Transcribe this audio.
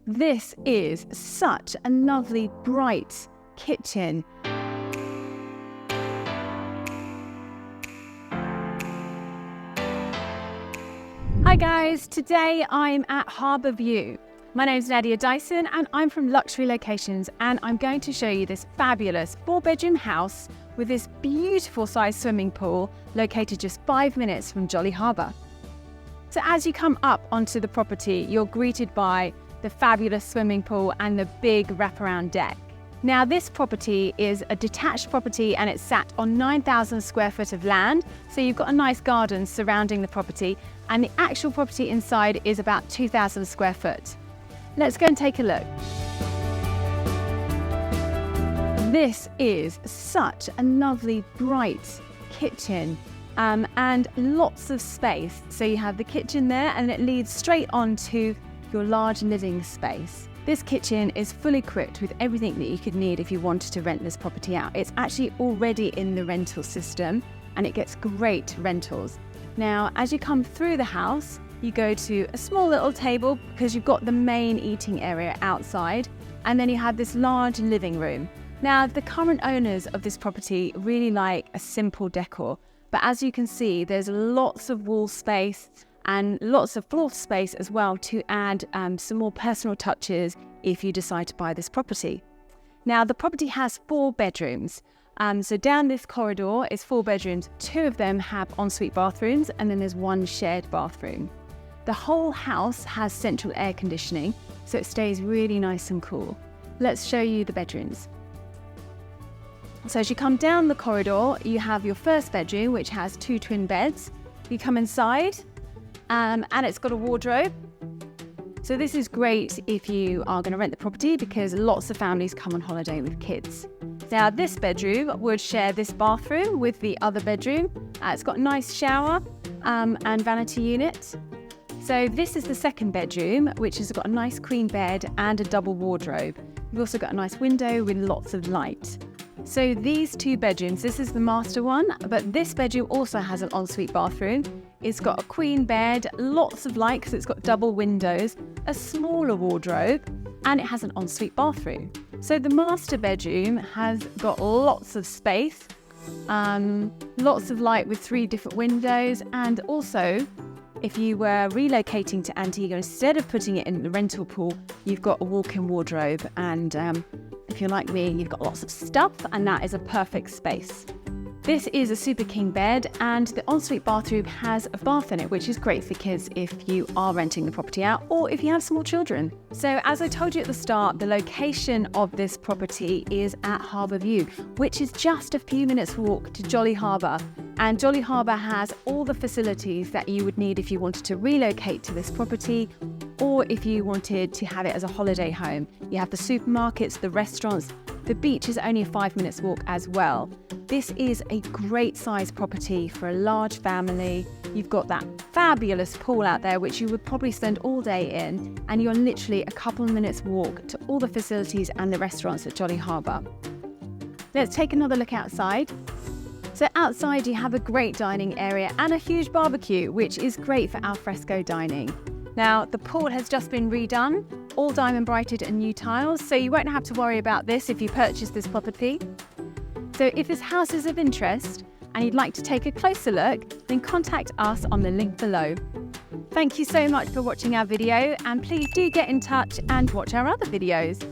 This is such a lovely, bright kitchen. Hi guys, today I'm at Harbour View. My name's Nadia Dyson and I'm from Luxury Locations, and I'm going to show you this fabulous 4-bedroom house with this beautiful sized swimming pool located just 5 minutes from Jolly Harbour. So as you come up onto the property, you're greeted by the fabulous swimming pool and the big wraparound deck. Now this property is a detached property and it's sat on 9,000 square foot of land. So you've got a nice garden surrounding the property, and the actual property inside is about 2,000 square foot. Let's go and take a look. This is such a lovely, bright kitchen and lots of space. So you have the kitchen there and it leads straight onto your large living space. This kitchen is fully equipped with everything that you could need if you wanted to rent this property out. It's actually already in the rental system and it gets great rentals. Now, as you come through the house, you go to a small little table because you've got the main eating area outside, and then you have this large living room. Now, the current owners of this property really like a simple decor, but as you can see, there's lots of wall space and lots of floor space as well to add some more personal touches if you decide to buy this property. Now, the property has 4 bedrooms. So down this corridor is 4 bedrooms. 2 of them have ensuite bathrooms, and then there's 1 shared bathroom. The whole house has central air conditioning, so it stays really nice and cool. Let's show you the bedrooms. So as you come down the corridor, you have your first bedroom, which has 2 twin beds. You come inside, and it's got a wardrobe. So this is great if you are going to rent the property because lots of families come on holiday with kids. Now this bedroom would share this bathroom with the other bedroom. It's got a nice shower and vanity unit. So this is the second bedroom, which has got a nice queen bed and a double wardrobe. You've also got a nice window with lots of light. So these 2 bedrooms, this is the master one, but this bedroom also has an ensuite bathroom. It's got a queen bed, lots of light because it's got double windows, a smaller wardrobe, and it has an ensuite bathroom. So the master bedroom has got lots of space, lots of light with 3 different windows, and also if you were relocating to Antigua, instead of putting it in the rental pool, you've got a walk-in wardrobe, and if you're like me, you've got lots of stuff, and that is a perfect space. This is a super king bed, and the ensuite bathroom has a bath in it, which is great for kids if you are renting the property out or if you have small children. So as I told you at the start, the location of this property is at Harbour View, which is just a few minutes walk to Jolly Harbour. And Jolly Harbour has all the facilities that you would need if you wanted to relocate to this property or if you wanted to have it as a holiday home. You have the supermarkets, the restaurants. The beach is only a 5 minutes walk as well. This is a great size property for a large family. You've got that fabulous pool out there, which you would probably spend all day in, and you're literally a couple of minutes walk to all the facilities and the restaurants at Jolly Harbour. Let's take another look outside. So outside you have a great dining area and a huge barbecue, which is great for alfresco dining. Now the pool has just been redone, all diamond brighted and new tiles, so you won't have to worry about this if you purchase this property. So if this house is of interest and you'd like to take a closer look, then contact us on the link below. Thank you so much for watching our video, and please do get in touch and watch our other videos.